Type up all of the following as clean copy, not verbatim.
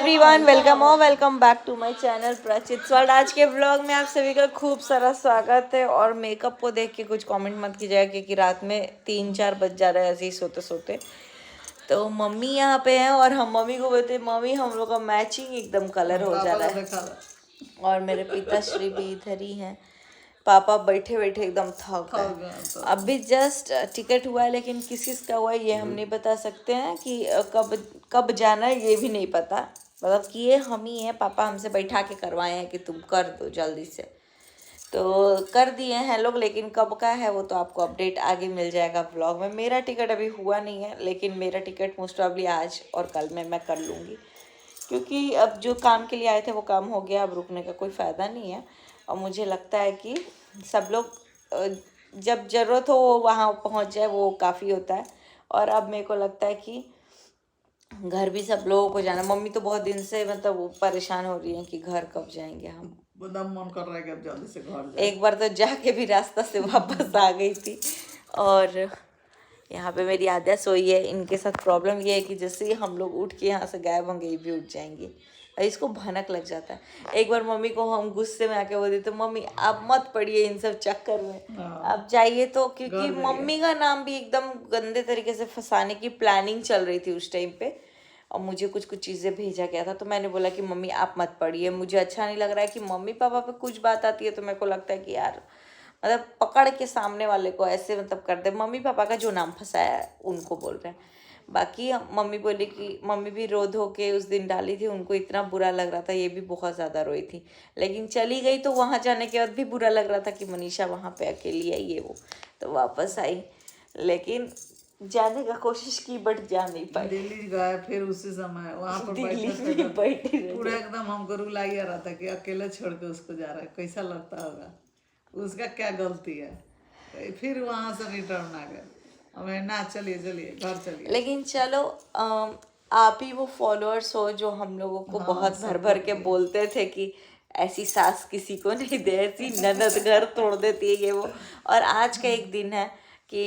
Everyone, welcome back to my channel Prachit world. आज के vlog में आप सभी का खूब सारा स्वागत है। और मेकअप को देख के कुछ कमेंट मत कीजिएगा क्योंकि रात में 3-4 बज जा रहा है ऐसे ही सोते सोते। तो मम्मी यहाँ पे हैं और हम मम्मी को बोलते हैं मम्मी हम लोग का मैचिंग एकदम कलर हो जा रहा है। और मेरे पिताश्री भी इधर ही हैं। पापा बैठे बैठे एकदम थक गए। अभी जस्ट टिकट हुआ है लेकिन किस किस का हुआ है ये हम नहीं बता सकते हैं कि कब कब जाना है ये भी नहीं पता। मतलब कि ये हम ही हैं, पापा हमसे बैठा के करवाए हैं कि तुम कर दो जल्दी से। तो कर दिए हैं लोग, लेकिन कब का है वो तो आपको अपडेट आगे मिल जाएगा व्लॉग में। मेरा टिकट अभी हुआ नहीं है लेकिन मेरा टिकट मोस्ट प्रॉब्ली आज और कल में मैं कर लूँगी क्योंकि अब जो काम के लिए आए थे वो काम हो गया। अब रुकने का कोई फ़ायदा नहीं है। और मुझे लगता है कि सब लोग जब ज़रूरत हो वो वहाँ पहुँच जाए वो काफ़ी होता है। और अब मेरे को लगता है कि घर भी सब लोगों को जाना। मम्मी तो बहुत दिन से मतलब वो परेशान हो रही है कि घर कब जाएंगे हम। बड़ा मन कर रहा है कि अब जल्दी से घर जाए। एक बार तो जाके भी रास्ता से वापस आ गई थी। और यहाँ पे मेरी आद्या सोई है। इनके साथ प्रॉब्लम ये है कि जैसे ही हम लोग उठ के यहाँ से गायब होंगे ये भी उठ जाएंगी और इसको भनक लग जाता है। एक बार मम्मी को हम गुस्से में आके बोलते तो मम्मी आप मत पड़िए इन सब चक्कर में, आप जाइए। तो क्योंकि मम्मी का नाम भी एकदम गंदे तरीके से फंसाने की प्लानिंग चल रही थी उस टाइम पे और मुझे कुछ कुछ चीज़ें भेजा गया था। तो मैंने बोला कि मम्मी आप मत पढ़िए, मुझे अच्छा नहीं लग रहा है कि मम्मी पापा पे कुछ बात आती है तो मेरे को लगता है कि यार मतलब पकड़ के सामने वाले को ऐसे मतलब कर दे। मम्मी पापा का जो नाम फंसाया है उनको बोल रहे हैं। बाकी मम्मी बोली कि मम्मी भी रो धो के उस दिन डाली थी, उनको इतना बुरा लग रहा था, ये भी बहुत ज़्यादा रोई थी। लेकिन चली गई तो वहाँ जाने के बाद भी बुरा लग रहा था कि मनीषा वहाँ पे अकेली आई ये वो। तो वापस आई लेकिन जाने का कोशिश की बट जा नहीं पाई। दिल्ली गए फिर उसी समय वहाँ पर बैठे पूरा एकदम हमको रुलाई आ रहा था कि अकेले छोड़ के उसको जा रहा है, कैसा लगता होगा, उसका क्या गलती है। तो फिर वहाँ से रिटर्न आ गए। हमें ना चलिए चलिए घर चलिए। लेकिन चलो आप ही वो फॉलोअर्स हो जो हम लोगों को बहुत भर भर के बोलते थे कि ऐसी सास किसी को नहीं दे, ऐसी ननद घर तोड़ देती है ये वो। और आज का एक दिन है कि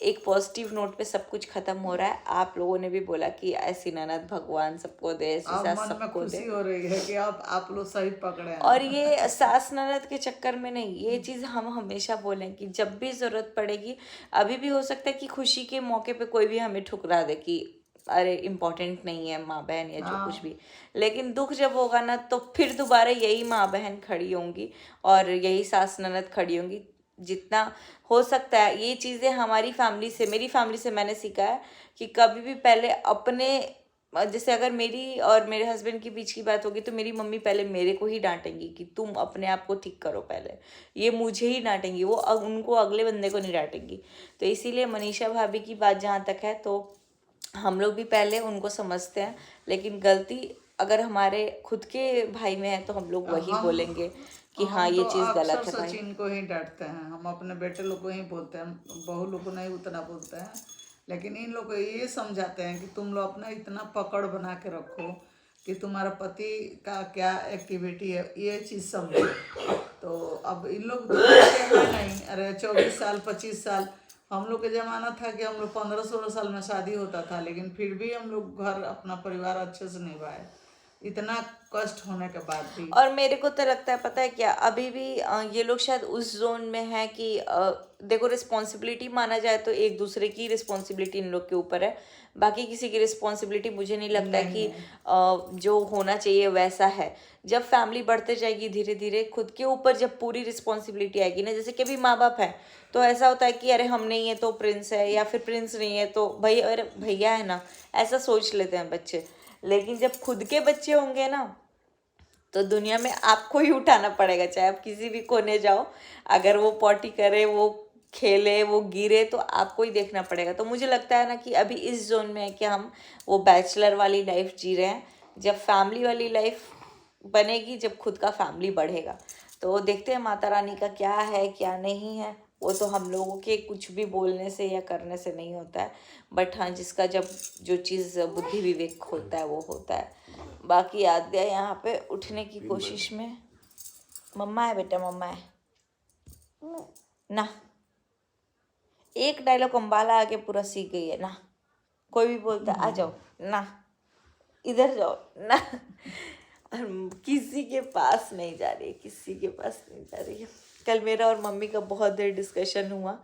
एक पॉजिटिव नोट पे सब कुछ खत्म हो रहा है। आप लोगों ने भी बोला कि ऐसी ननद भगवान सबको दे, ऐसी सास सबको दे। खुशी हो रही है कि आप लोग सही पकड़े हैं। और ये सास ननद के चक्कर में नहीं, ये चीज़ हम हमेशा बोलें कि जब भी ज़रूरत पड़ेगी, अभी भी हो सकता है कि खुशी के मौके पे कोई भी हमें ठुकरा दे कि अरे इम्पोर्टेंट नहीं है माँ बहन या जो कुछ भी, लेकिन दुख जब होगा ना तो फिर दोबारा यही माँ बहन खड़ी होंगी और यही सास ननद खड़ी होंगी। जितना हो सकता है ये चीज़ें हमारी फैमिली से, मेरी फैमिली से मैंने सीखा है कि कभी भी पहले अपने, जैसे अगर मेरी और मेरे हस्बैंड के बीच की बात होगी तो मेरी मम्मी पहले मेरे को ही डांटेंगी कि तुम अपने आप को ठीक करो पहले, ये मुझे ही डांटेंगी, वो उनको अगले बंदे को नहीं डांटेंगी। तो इसीलिए मनीषा भाभी की बात जहाँ तक है तो हम लोग भी पहले उनको समझते हैं, लेकिन गलती अगर हमारे खुद के भाई में है तो हम लोग वही बोलेंगे कि हाँ ये चीज़ गलत है भाई। सचिन को ही डांटते हैं, हम अपने बेटे लोग को ही बोलते हैं, बहू लोग को नहीं उतना बोलते हैं। लेकिन इन लोग को ये समझाते हैं कि तुम लोग अपना इतना पकड़ बना के रखो कि तुम्हारा पति का क्या एक्टिविटी है ये चीज़ समझो। तो अब इन लोग नहीं, अरे 24 साल 25 साल हम लोग के ज़माना था कि हम लोग 15-16 साल में शादी होता था, लेकिन फिर भी हम लोग घर अपना परिवार अच्छे से निभाए इतना कष्ट होने के बाद भी। और मेरे को तो लगता है पता है क्या, अभी भी ये लोग शायद उस जोन में है कि देखो रिस्पॉन्सिबिलिटी माना जाए तो एक दूसरे की रिस्पॉन्सिबिलिटी इन लोग के ऊपर है, बाकी किसी की रिस्पॉन्सिबिलिटी मुझे नहीं लगता है कि जो होना चाहिए वैसा है। जब फैमिली बढ़ते जाएगी धीरे धीरे खुद के ऊपर जब पूरी रिस्पॉन्सिबिलिटी आएगी ना, जैसे कि अभी माँ बाप है तो ऐसा होता है कि अरे हम नहीं है तो प्रिंस है, या फिर प्रिंस नहीं है तो भाई अरे भैया है ना, ऐसा सोच लेते हैं बच्चे। लेकिन जब खुद के बच्चे होंगे ना तो दुनिया में आपको ही उठाना पड़ेगा, चाहे आप किसी भी कोने जाओ, अगर वो पॉटी करे, वो खेले, वो गिरे तो आपको ही देखना पड़ेगा। तो मुझे लगता है ना कि अभी इस जोन में है कि हम वो बैचलर वाली लाइफ जी रहे हैं। जब फैमिली वाली लाइफ बनेगी, जब खुद का फैमिली बढ़ेगा, तो देखते हैं माता रानी का क्या है क्या नहीं है। वो तो हम लोगों के कुछ भी बोलने से या करने से नहीं होता है, बट हाँ जिसका जब जो चीज़ बुद्धि विवेक होता है वो होता है। बाकी आद्या यहाँ पे उठने की कोशिश में, मम्मा है बेटा मम्मा है ना, एक डायलॉग अम्बाला आके पूरा सीख गई है ना, कोई भी बोलता आ जाओ ना, इधर जाओ ना। और किसी के पास नहीं जा रही है, किसी के पास नहीं जा रही है। कल मेरा और मम्मी का बहुत देर डिस्कशन हुआ।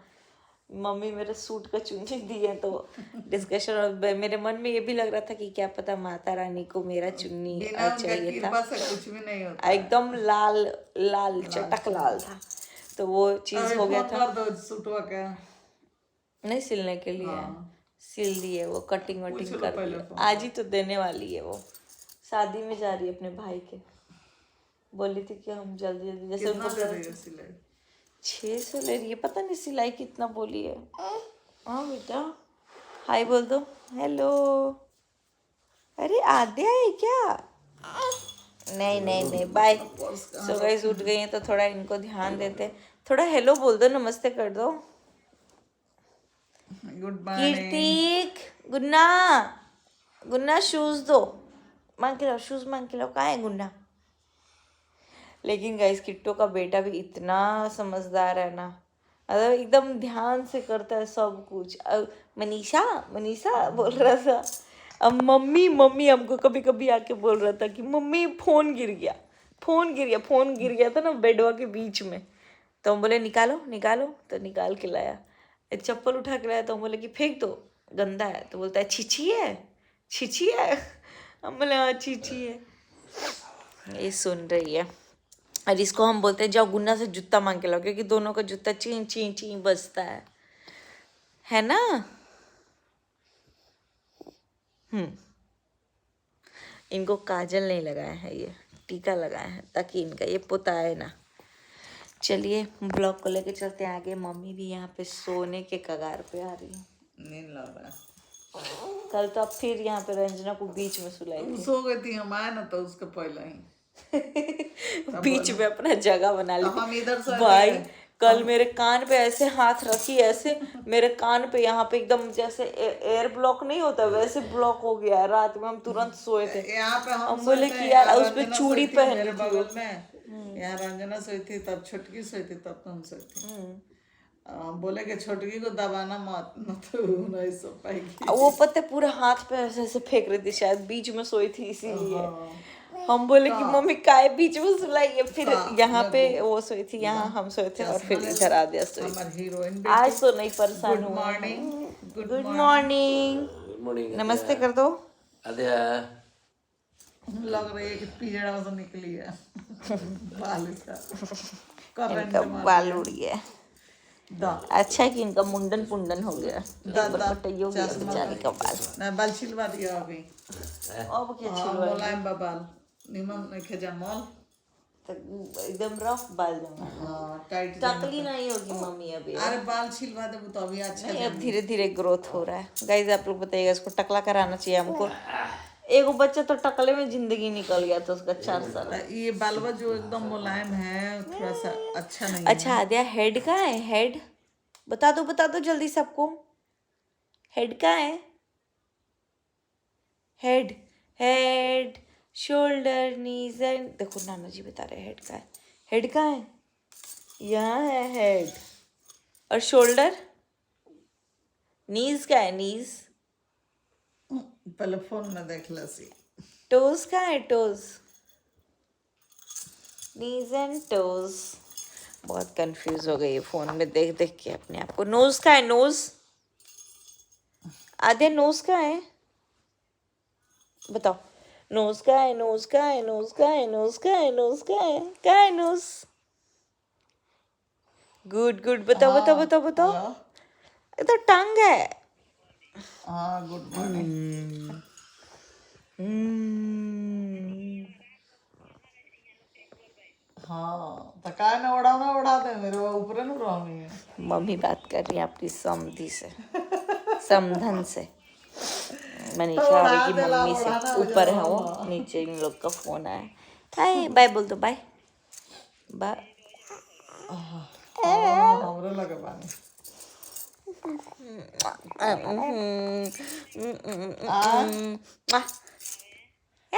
मम्मी मेरे सूट का चुन्नी दिए तो डिस्कशन, और मेरे मन में ये भी लग रहा था कि क्या पता माता रानी को मेरा चुन्नी बिना उनका चाहिए था। कृपा से कुछ भी नहीं होता। एकदम लाल लाल चटक लाल था, तो वो चीज हो गया फोन था। कर दो सूटवा का। नहीं सिलने के लिए हाँ। सिल दिए, वो कटिंग पूछ वटिंग लो कर पहले दिया। फोन आज ही तो देने वाली है वो, शादी में जा रही है अपने भाई के। बोली थी कि हम जल्दी जल्दी, जैसे कितना उनको दे रही है सिलाई? 600 ले रही है, पता नहीं सिलाई कितना बोली है। हाँ बेटा, हाय बोल दो, हेलो। अरे आद्या है क्या? नहीं नहीं नहीं, बाय। सो गाइस उठ गई हैं तो थोड़ा इनको ध्यान देते, थोड़ा हेलो बोल दो, नमस्ते कर दो। Good morning. कीर्तिक, गुन्ना गुन्ना शूज दो, मांग के लाओ, शूज मांग के लाओ, कहाँ है गुन्ना? लेकिन गाइस किट्टो का बेटा भी इतना समझदार है ना, मतलब एकदम ध्यान से करता है सब कुछ। मनीषा मनीषा बोल रहा था, अब मम्मी मम्मी हमको कभी कभी आके बोल रहा था कि मम्मी फोन गिर गया, फोन गिर गया, फोन गिर गया था ना बेडवा के बीच में। तो हम बोले निकालो निकालो, तो निकाल के लाया। चप्पल उठा के लाया तो हम बोले कि फेंक दो, गंदा है। तो बोलता है छीछी है, छीछी है। हम बोले हाँ छीछी है। ये सुन रही है। और इसको हम बोलते हैं जाओ गुन्ना से जूता मांग के लाओ, क्योंकि दोनों का जूता ची ची ची बजता है ना। इनको काजल नहीं लगाया है, ये टीका लगाया है ताकि इनका ये पोताए ना। चलिए ब्लॉग को लेके चलते हैं आगे। मम्मी भी यहाँ पे सोने के कगार पे आ रही है, नींद लग रहा है। कल तो अब फिर यहाँ पे रंजना को बीच में सुलाई वो थी। सो गई थी, हम आए ना तो उसके पहले ही बीच में अपना जगह बना ली तो हम इधर से भाई। कल मेरे कान पे ऐसे हाथ रखी, ऐसे मेरे कान पे यहाँ पे एकदम जैसे एयर ब्लॉक नहीं होता वैसे ब्लॉक हो गया। रात में हम तुरंत सोए थे। यहाँ पे हम बोले सोते कि हैं, यार यहाँ उस पे रंजना चूड़ी सोई थी पहनी मेरे थी बगल में। यहाँ रंजना सोई थी, तब छोटकी सोई थी, तब तो हम सोई थी। बोले कि छोटकी को दबाना मत, न तो नहीं सो पाएगी। वो पता है पूरा हाथ पे ऐसे ऐसे फेंक रही थी, शायद बीच में सोई थी इसीलिए। हम बोले कि मम्मी काय बीच में सुलाई है। फिर यहाँ पे वो सोई थी, यहाँ हम सोए थे, और फिर इधर आ दिया सोई। हमारी हीरोइन आज तो नहीं परेशान गुड हुआ। मॉर्निंग। गुड मॉर्निंग, नमस्ते कर दो। लग रही है कि पिजड़ा से निकली है। बाल इसका करंट इनका मार बाल दिया। उड़ी है। दा अच्छा है कि इनका मुंडन पुंडन हो गया, दा एक बार दा कटाइयो गया चश्मा बेचारी का बाल। ना बाल छिलवा दिया अभी। अब क्या हाँ, छिलवाएंगे? मुलायम बा बाल, निमन नहीं जमल। तो एकदम रफ बाल जमा। हाँ, टाइट टकली नहीं होगी मम्मी अभी। अरे बाल छिलवा देबो तो अभी अच्छा नहीं, अब धीरे धीरे ग्रोथ हो रहा है। गाइज आप लोग बताइएगा, इसको टकला कराना चाहिए हमको। एगो बच्चा तो टकले में जिंदगी निकल गया था उसका 4 साल। ये बालवा जो एकदम मुलायम है, थोड़ा सा अच्छा नहीं अच्छा आद्या, हेड कहाँ है? हेड बता दो जल्दी सबको। हेड कहाँ है? Head head shoulder knees and, देखो नाना जी बता रहे हेड कहाँ है। हेड कहाँ है? यहाँ है हेड। और शोल्डर? नीज कहाँ है? नीज। पहले फोन में देख लसी। टोज कहाँ है? Toes, knees and toes. बहुत कंफ्यूज हो गई फोन में देख देख के अपने आप को। नोज कहाँ है? नोज आधे नोज कहाँ है? बताओ, नोज कहाँ है? नोज कहाँ है? नोज कहाँ है? नोज कहाँ है? नोज कहाँ है? कहाँ है नोज? गुड गुड, बताओ बताओ बताओ बताओ। ये तो टंग है। हाँ, गुड मॉर्निंग। हाँ, तो काय ना उड़ा दे, मेरे ऊपर न रही। मम्मी बात कर रही है अपनी समधी से, समधन से। मनीषा आ रही कि मम्मी से, ऊपर है वो, नीचे इन लोग का फोन आया। हाय बाय बोल दो, बाय बाय। हमरे लगे बानी।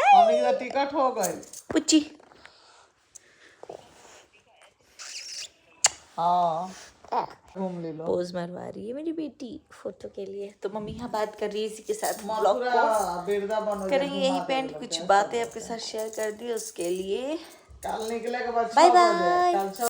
मम्मी का टिकट हो गई। पुच्ची। हाँ, घूम ले लो। पोज मरवा रही है मेरी बेटी फोटो के लिए। तो मम्मी यहाँ बात कर रही है इसी के साथ ब्लॉग मथुरा को वृंदावन हो करेंगे जाए, यहीं घुमा पे एंड। देगा, कुछ क्या बातें सब आपके साथ शेयर कर दी उसके लिए कल निकले के बाद बाय 6 बजे बाय। कल 6